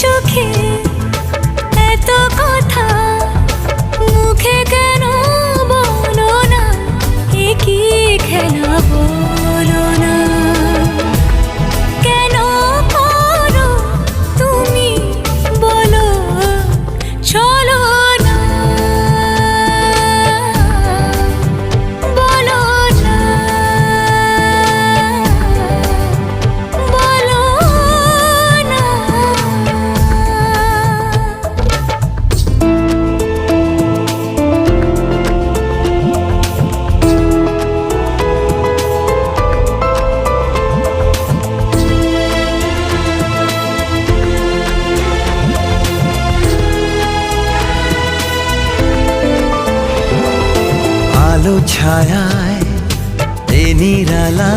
চোখে এত কথা মুখে কেন বলো না, এ কি খেলা বলো না। কেন করো তুমি বলো চলো না, বলো না, বলো না। আলো ছায়ায় এ নিরালা